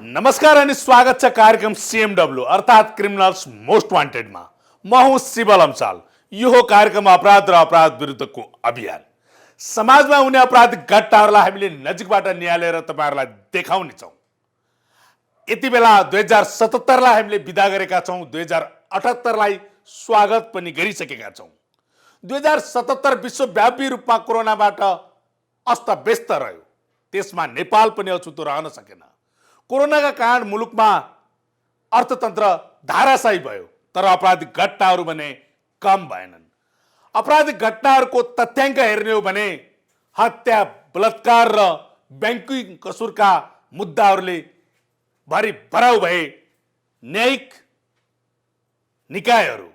नमस्कार अनि स्वागत छ कार्यक्रम सीएमडब्ल्यू अर्थात् क्रिमिनल्स मोस्ट वान्टेडमा। म हुँ शिवल अम्साल। यो हो कार्यक्रम अपराध र अपराध विरुद्धको अभियान। समाजमा हुने अपराधिक घटनाहरूलाई हामीले नजिकबाट निहालेर तपाईहरुलाई देखाउनेछौँ। यति बेला 2077 लाई हामीले बिदा गरेका छौँ, 2078 लाई स्वागत पनि गरिसकेका छौँ। 2077 विश्वव्यापी रूपमा कोरोनाबाट अस्तव्यस्त रह्यो। त्यसमा नेपाल पनि अछुतो रहन सकेन। कोरोनाका कारण मुलुकमा अर्थतन्त्र धाराशायी भयो, तर आपराधिक घटनाहरू भने कम भएनन्। आपराधिक घटनाहरूको तथ्याङ्क हेर्ने हो भने हत्या, बलात्कार र बैंकिङ कसुरका मुद्दाहरूले भरि भराउ भए न्यायिक निकायहरू।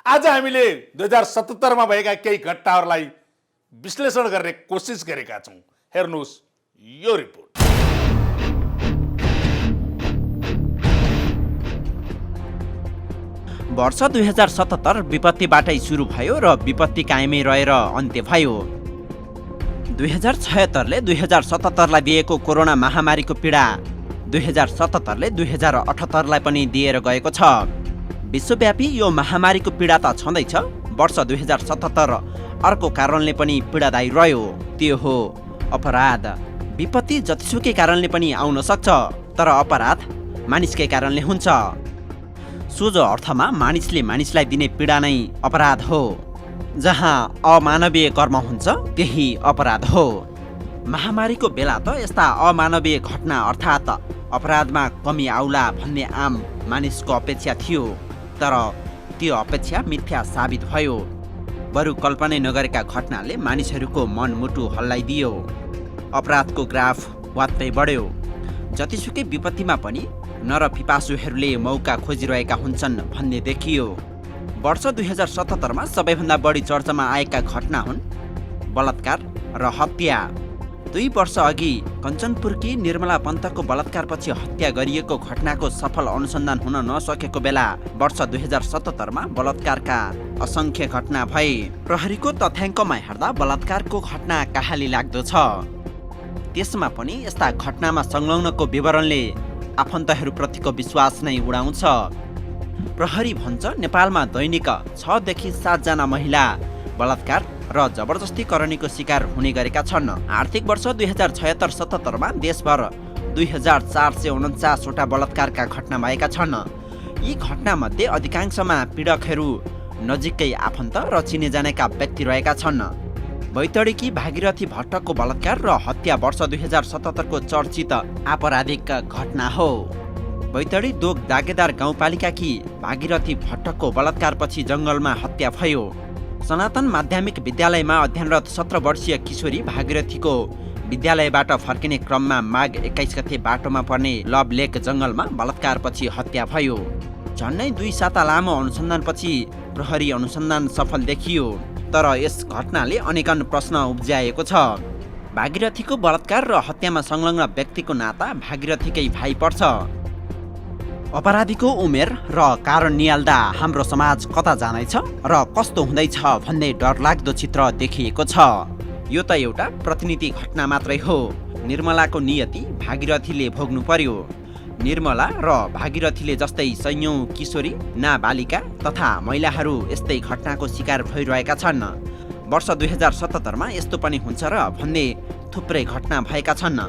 आज हामीले 2077 मा भएका केही घटनाहरूलाई विश्लेषण गर्ने कोसिस गरेका छौँ। हेर्नुहोस् यो रिपोर्ट। वर्ष 2077 विपत्तिबाटै सुरु भयो र विपत्ति कायमै रहेर अन्त्य भयो। 2076 ले 2077 लाई दिएको कोरोना महामारीको पीडा 2077 ले 2078 लाई पनि दिएर गएको छ। विश्वव्यापी यो महामारीको पीडा त छँदैछ। वर्ष 2077 अर्को कारणले पनि पीडादायी रह्यो, त्यो हो अपराध। विपत्ति जतिसुकै कारणले पनि आउन सक्छ, तर अपराध मानिसकै कारणले हुन्छ। सोझो अर्थमा मानिसले मानिसलाई दिने पीडा नै अपराध हो। जहाँ अमानवीय कर्म हुन्छ त्यही अपराध हो। महामारीको बेला त यस्ता अमानवीय घटना अर्थात् अपराधमा कमी आउला भन्ने आम मानिसको अपेक्षा थियो, तर त्यो अपेक्षा मिथ्या साबित भयो। बरु कल्पनै नगरेका घटनाले मानिसहरूको मनमुटु हल्लाइदियो। अपराधको ग्राफ वात्तै बढ्यो। जतिसुकै विपत्तिमा पनि नरपिपासुहरूले मौका खोजिरहेका हुन्छन् भन्ने देखियो। वर्ष 2077 मा सबैभन्दा बढी चर्चामा आएका घटना हुन् बलात्कार र हत्या। 2 वर्ष अघि कञ्चनपुरकी निर्मला पन्तको बलात्कारपछि हत्या गरिएको घटनाको सफल अनुसन्धान हुन नसकेको बेला वर्ष 2077 मा बलात्कारका असङ्ख्य घटना भए। प्रहरीको तथ्याङ्कमा हेर्दा बलात्कारको घटना कहाली लाग्दो छ। त्यसमा पनि यस्ता घटनामा संलग्नको विवरणले आफन्तहरूप्रतिको विश्वास नै उडाउँछ। प्रहरी भन्छ नेपालमा दैनिक 6 देखि 7 जना महिला बलात्कार र जबरजस्तीकरणीको शिकार हुने गरेका छन्। आर्थिक वर्ष 2076-77 मा देशभर 2449 वटा बलात्कारका घटना भएका छन्। यी घटनामध्ये अधिकांशमा पीडकहरू नजिकै आफन्त र चिने जानेका व्यक्ति रहेका छन्। बैतडीकी भागीरथी भट्टको बलात्कार र हत्या वर्ष 2077 को चर्चित आपराधिक घटना हो। बैतडी दोग दागेदार गाउँपालिकाकी भागीरथी भट्टको बलात्कारपछि जङ्गलमा हत्या भयो। सनातन माध्यमिक विद्यालयमा अध्ययनरत 17 वर्षीय किशोरी भागीरथीको विद्यालयबाट फर्किने क्रममा माघ 21 गते बाटोमा पर्ने लभ लेक जङ्गलमा बलात्कारपछि हत्या भयो। झन्डै 2 साता लामो अनुसन्धानपछि प्रहरी अनुसन्धान सफल देखियो, तर यस घटनाले अनेकन प्रश्न उब्जाएको छ। भागीरथीको बलात्कार र हत्यामा संलग्न व्यक्तिको नाता भागीरथीकै भाइ पर्छ। अपराधीको उमेर र कारण निहाल्दा हाम्रो समाज कता जानेछ र कस्तो हुँदैछ भन्ने डरलाग्दो चित्र देखिएको छ। यो त एउटा प्रतिनिधि घटना मात्रै हो। निर्मलाको नियति भागीरथीले भोग्नु पर्यो। निर्मला र भागीरथीले जस्तै सयौं किशोरी, नाबालिका तथा महिलाहरू यस्तै घटनाको शिकार भइरहेका छन्। वर्ष 2077 मा यस्तो पनि हुन्छ र भन्ने थुप्रै घटना भएका छन्।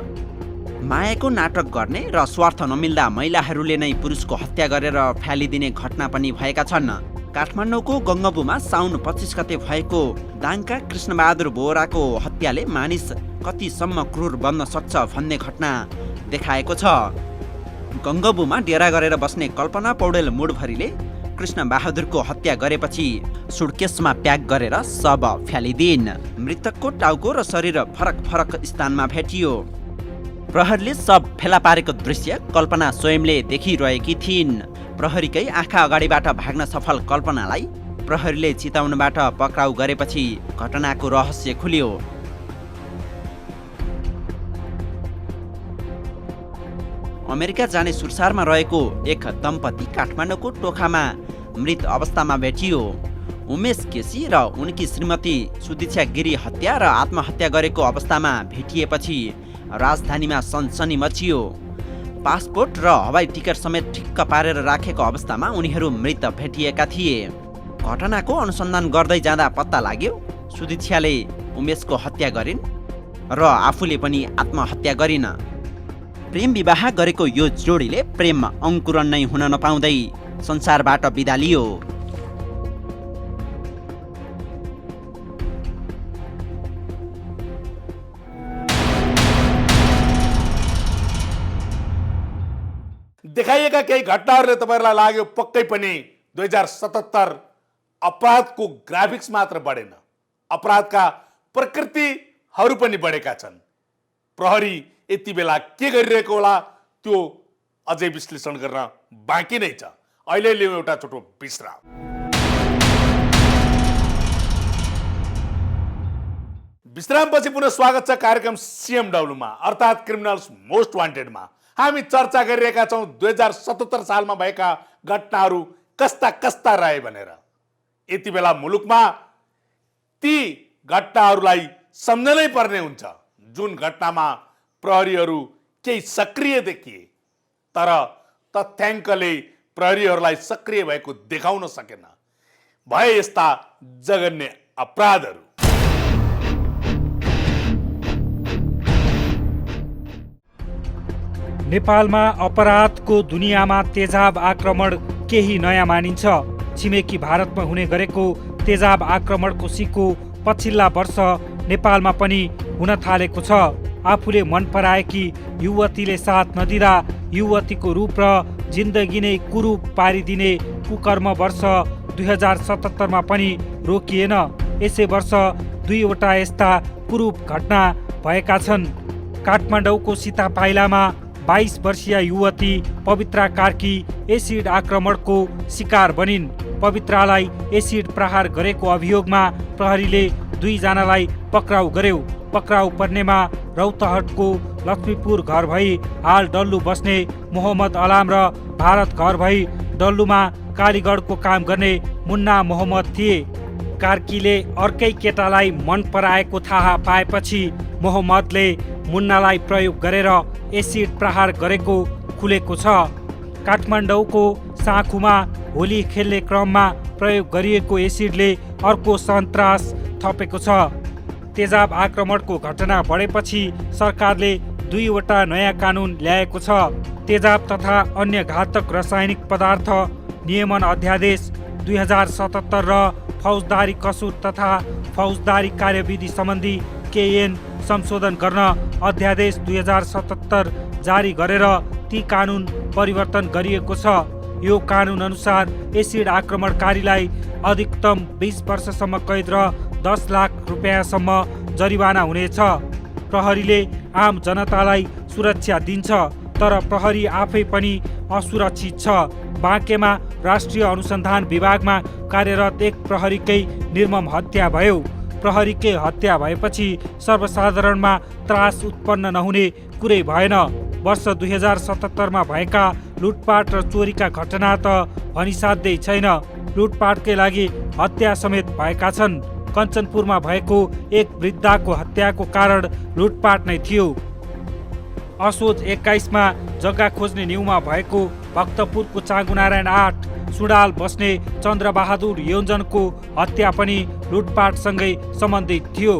मायाको नाटक गर्ने र स्वार्थ नमिल्दा महिलाहरूले नै पुरुषको हत्या गरेर फ्यालिदिने घटना पनि भएका छन्। काठमाडौँको गङ्गबुमा साउन 25 गते भएको दाङका कृष्णबहादुर बोहराको हत्याले मानिस कतिसम्म क्रूर बन्न सक्छ भन्ने घटना देखाएको छ। गङ्गबुमा डेरा गरेर बस्ने कल्पना पौडेल मुडभरीले कृष्णबहादुरको हत्या गरेपछि सुटकेसमा प्याक गरेर शव फ्यालिदिइन्। मृतकको टाउको र शरीर फरक फरक स्थानमा भेटियो। प्रहरीले शव फेला पारेको दृश्य कल्पना स्वयंले देखिरहेकी थिइन्। प्रहरीकै आँखा अगाडिबाट भाग्न सफल कल्पनालाई प्रहरीले चिताउनबाट पक्राउ गरेपछि घटनाको रहस्य खुल्यो। अमेरिका जाने सुरसारमा रहेको एक दम्पति काठमाडौँको टोखामा मृत अवस्थामा भेटियो। उमेश केसी र उनकी श्रीमती सुदीक्षा गिरी हत्या र आत्महत्या गरेको अवस्थामा भेटिएपछि राजधानीमा सनसनी मचियो। पासपोर्ट र हवाई टिकट समेत ठिक्क पारेर राखेको अवस्थामा उनीहरू मृत भेटिएका थिए। घटनाको अनुसन्धान गर्दै जाँदा पत्ता लाग्यो सुदीक्षाले उमेशको हत्या गरिन् र आफूले पनि आत्महत्या गरिन्। प्रेम विवाह गरेको यो जोडीले प्रेममा अङ्कुरण नै हुन नपाउँदै संसारबाट बिदा लियो। देखाइएका केही घटनाहरूले तपाईँहरूलाई लाग्यो पक्कै पनि 2077 अपराधको ग्राफिक्स मात्र बढेन, अपराधका प्रकृतिहरू पनि बढेका छन्। प्रहरी यति बेला के गरिरहेको होला त्यो अझै विश्लेषण गर्न बाँकी नै छ। अहिले लिउँ एउटा छोटो विश्राम। विश्रामपछि पुनः स्वागत छ कार्यक्रम CMWमा अर्थात् क्रिमिनल्स मोस्ट वान्टेडमा। हामी चर्चा गरिरहेका छौँ 2077 सालमा भएका घटनाहरू कस्ता कस्ता रहे भनेर। यति बेला मुलुकमा ती घटनाहरूलाई सम्झनै पर्ने हुन्छ जुन घटनामा प्रहरीहरू केही सक्रिय देखिए तर तथ्याङ्कले प्रहरीहरूलाई सक्रिय भएको देखाउन सकेन। भए यस्ता जघन्य अपराधहरू। नेपालमा अपराधको दुनियाँमा तेजाब आक्रमण केही नयाँ मानिन्छ। छिमेकी भारतमा हुने गरेको तेजाब आक्रमणको सिक्को पछिल्ला वर्ष नेपालमा पनि हुन थालेको छ। आफूले मन पराएकी युवतीले साथ नदिँदा युवतीको रूप र जिन्दगी नै कुरूप पारिदिने कुकर्म वर्ष 2077 मा पनि रोकिएन। यसै वर्ष 2 वटा यस्ता कुरूप घटना भएका छन्। काठमाडौँको सीतापाइलामा 22 वर्षीय युवती पवित्रा कार्की एसिड आक्रमणको शिकार बनिन्। पवित्रालाई एसिड प्रहार गरेको अभियोगमा प्रहरीले 2 जनालाई पक्राउ गर्यो। पक्राउ पर्नेमा रौतहटको लक्ष्मीपुर घर भई हाल डल्लु बस्ने मोहम्मद अलाम र भारत घर भई डल्लुमा कालीगढको काम गर्ने मुन्ना मोहम्मद थिए। कार्कीले अर्कै केटालाई मन पराएको थाहा पाएपछि मोहम्मदले मुन्नालाई प्रयोग गरेर एसिड प्रहार गरेको खुलेको छ। काठमाडौँको साँखुमा होली खेल्ने क्रममा प्रयोग गरिएको एसिडले अर्को सन्तास थपेको छ। तेजाब आक्रमणको घटना बढेपछि सरकारले 2 वटा नयाँ कानुन ल्याएको छ। तेजाब तथा अन्य घातक रासायनिक पदार्थ नियमन अध्यादेश 2077 र फौजदारी कसुर तथा फौजदारी कार्यविधि सम्बन्धी KN संशोधन गर्न अध्यादेश 2077 जारी गरेर ती कानुन परिवर्तन गरिएको छ। यो कानुन अनुसार एसिड आक्रमणकारीलाई अधिकतम 20 वर्षसम्म कैद र 10 लाख रुपियाँसम्म जरिवाना हुनेछ। प्रहरीले आम जनतालाई सुरक्षा दिन्छ तर प्रहरी आफै पनि असुरक्षित छ। बाँकेमा राष्ट्रिय अनुसन्धान विभागमा कार्यरत एक प्रहरीकै निर्मम हत्या भयो। प्रहरीकै हत्या भएपछि सर्वसाधारणमा त्रास उत्पन्न नहुने कुरै भएन। वर्ष 2077 मा भएका लुटपाट र चोरीका घटना त भनिसाध्यै छैन। लुटपाटकै लागि हत्या समेत भएका छन्। कञ्चनपुरमा भएको एक वृद्धाको हत्याको कारण लुटपाट नै थियो। असोज 21 मा जग्गा खोज्ने न्युमा भएको भक्तपुरको चाँगुनारायण 8 सुडाल बस्ने चन्द्रबहादुर योन्जनको हत्या पनि लुटपाटसँगै सम्बन्धित थियो।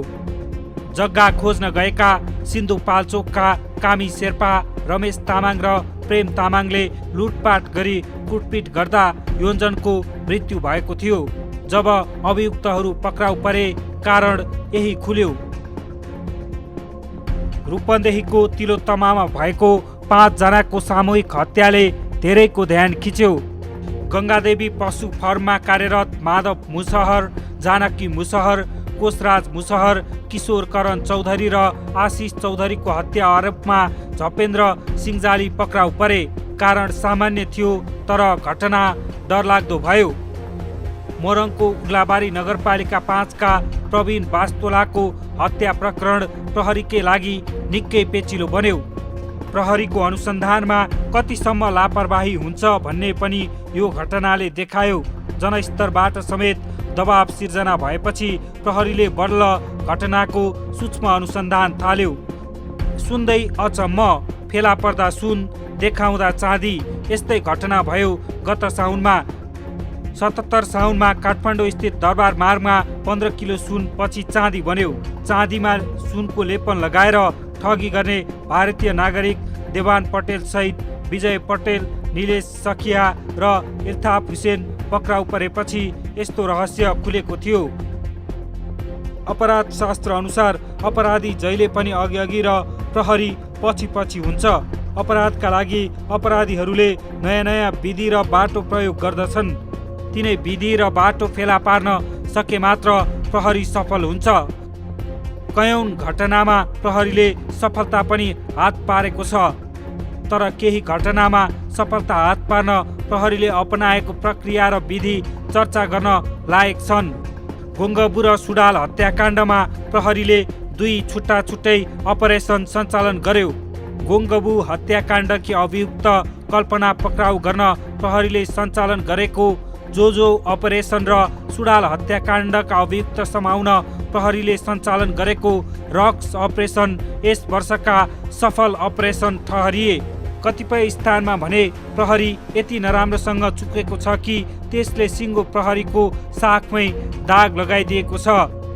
जग्गा खोज्न गएका सिन्धुपाल्चोकका कामी शेर्पा, रमेश तामाङ र प्रेम तामाङले लुटपाट गरी कुटपिट गर्दा योन्जनको मृत्यु भएको थियो। जब अभियुक्तहरू पक्राउ परे कारण यही खुल्यो। रूपन्देहीको तिलोत्तमामा भएको 5 जनाको सामूहिक हत्याले धेरैको ध्यान खिच्यो। गङ्गादेवी पशु फर्ममा कार्यरत माधव मुसहर, जानकी मुसहर, कोशराज मुसहर, किशोर करण चौधरी र आशिष चौधरीको हत्या आरोपमा झपेन्द्र सिंहजाली पक्राउ परे। कारण सामान्य थियो तर घटना डरलाग्दो भयो। मोरङको उर्लाबारी नगरपालिका 5 का प्रवीण बास्तोलाको हत्या प्रकरण प्रहरीकै लागि निकै पेचिलो बन्यो। प्रहरीको अनुसन्धानमा कतिसम्म लापरवाही हुन्छ भन्ने पनि यो घटनाले देखायो। जनस्तरबाट समेत दबाव सिर्जना भएपछि प्रहरीले बल्ल घटनाको सूक्ष्म अनुसन्धान थाल्यो। सुन्दै अचम्म, फेला पर्दा सुन, देखाउँदा चाँदी। यस्तै घटना भयो गत साउनमा। 77 साउनमा काठमाडौँ स्थित दरबार मार्गमा 15 किलो सुन पछि चाँदी बन्यो। चाँदीमा सुनको लेपन लगाएर ठगी गर्ने भारतीय नागरिक देवान पटेल सहित विजय पटेल, निलेश सखिया र इल्ताफ हुसेन पक्राउ परेपछि यस्तो रहस्य खुलेको थियो। अपराध शास्त्र अनुसार अपराधी जहिले पनि अघि र प्रहरी पछि हुन्छ। अपराधका लागि अपराधीहरूले नयाँ नयाँ विधि र बाटो प्रयोग गर्दछन्। तिनै विधि र बाटो फेला पार्न सके मात्र प्रहरी सफल हुन्छ। कयौं घटनामा प्रहरीले सफलता पनि हात पारेको छ। तर केही घटनामा सफलता हात पार्न प्रहरीले अपनाएको प्रक्रिया र विधि चर्चा गर्न लायक छन्। गोङ्गबु र सुडाल हत्याकाण्डमा प्रहरीले 2 छुट्टै अपरेसन सञ्चालन गर्यो। गोङ्गबु हत्याकाण्डकी अभियुक्त कल्पना पक्राउ गर्न प्रहरीले सञ्चालन गरेको जो अपरेसन र सुडाल हत्याकाण्डका अभियुक्त समाउन प्रहरीले सञ्चालन गरेको रक्स अपरेसन यस वर्षका सफल अपरेसन ठहरिए। कतिपय स्थानमा भने प्रहरी यति नराम्रोसँग चुकेको छ कि त्यसले सिङ्गो प्रहरीको साखमै दाग लगाइदिएको छ।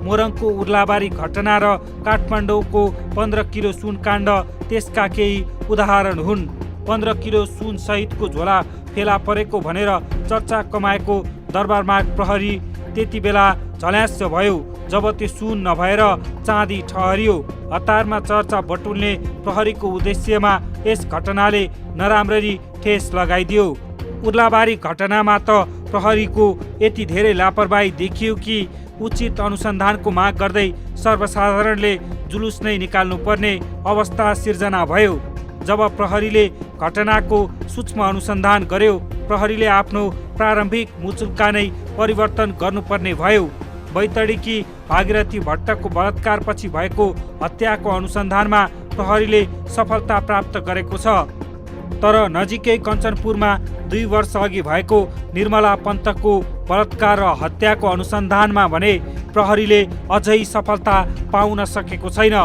मोरङको उर्लाबारी घटना र काठमाडौँको 15 किलो सुन काण्ड त्यसका केही उदाहरण हुन्। 15 किलो सुन सहितको झोला फेला परेको भनेर चर्चा कमाएको दरबारमार्ग प्रहरी त्यति बेला झल्यास भयो जब त्यो सुन नभएर चाँदी ठहरियो। हतारमा चर्चा बटुल्ने प्रहरीको उद्देश्यमा यस घटनाले नराम्ररी ठेस लगाइदियो। उर्लाबारी घटनामा त प्रहरीको यति धेरै लापरवाही देखियो कि उचित अनुसन्धानको माग गर्दै सर्वसाधारणले जुलुस नै निकाल्नुपर्ने अवस्था सिर्जना भयो। जब प्रहरीले घटनाको सूक्ष्म अनुसन्धान गर्यो, प्रहरीले आफ्नो प्रारम्भिक मुचुल्का नै परिवर्तन गर्नुपर्ने भयो। बैतडीकी भागीरथी भट्टको बलात्कारपछि भएको हत्याको अनुसन्धानमा प्रहरीले सफलता प्राप्त गरेको छ। तर नजिकै कञ्चनपुरमा 2 वर्ष अघि भएको निर्मला पन्तको बलात्कार र हत्याको अनुसन्धानमा भने प्रहरीले अझै सफलता पाउन सकेको छैन।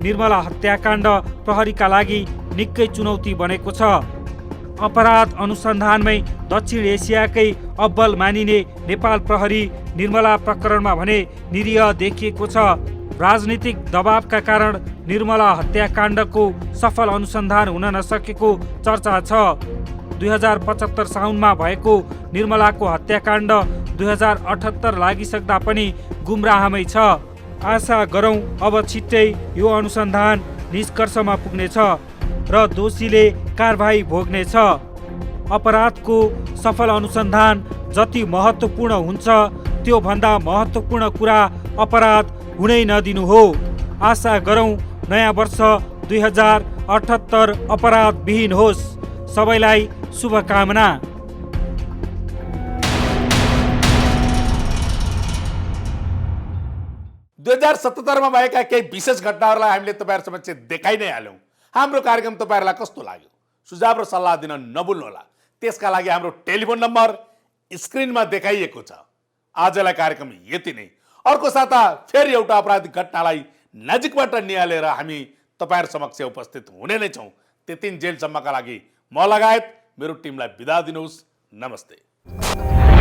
निर्मला हत्याकाण्ड प्रहरीका लागि निकै चुनौती बनेको छ। अपराध अनुसन्धानमै दक्षिण एसियाकै अब्बल मानिने नेपाल प्रहरी निर्मला प्रकरणमा भने निरीह देखिएको छ। राजनीतिक दबावका कारण निर्मला हत्याकाण्डको सफल अनुसन्धान हुन नसकेको चर्चा छ। 2075 साउनमा भएको निर्मलाको हत्याकाण्ड 2078 लागिसक्दा पनि गुमराहमै छ। आशा गरौँ अब छिट्टै यो अनुसन्धान निष्कर्षमा पुग्नेछ र दोषीले कारबाही भोग्नेछ। अपराधको सफल अनुसन्धान जति महत्त्वपूर्ण हुन्छ त्यो भन्दा महत्त्वपूर्ण कुरा अपराध हुनै नदिनु हो। आशा गरौँ नयाँ वर्ष 2078 अपराधविहीन होस्। सबैलाई शुभकामना। 2077 मा भएका केही विशेष घटनाहरूलाई हामीले तपाईहरु समक्ष देखाइ नै हाल्यौं। हाम्रो कार्यक्रम तपाईहरुलाई कस्तो लाग्यो? सुझाव र सल्लाह दिन नभुल्नुहोला। त्यसका लागि हाम्रो टेलिफोन नम्बर स्क्रिनमा देखाइएको छ। आजलाई कार्यक्रम यति नै। अर्को साता फेरि एउटा अपराधिक घटनालाई नजिकबाट निहालेर हामी तपाईहरु समक्ष उपस्थित हुने नै छौं। त्यतिन्जेलसम्मका लागि म लगायत मेरो टिमलाई बिदा दिनुहोस्। नमस्ते।